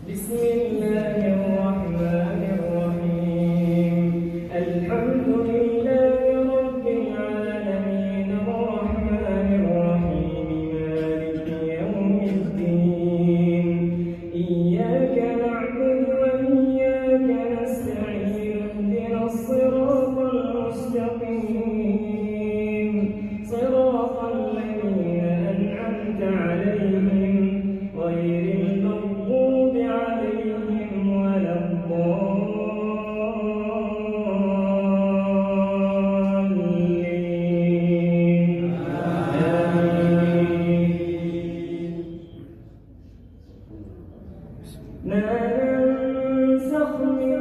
بسم الله الرحمن الرحيم. الحمد لله رب العالمين الرحمن الرحيم مالك يوم الدين. إياك نعبد وإياك نستعين اهدنا الصراط المستقيم صراط الذين أنعمت عليهم غير المغضوب عليهم ولا الضالين. آمين. ما ننسخ من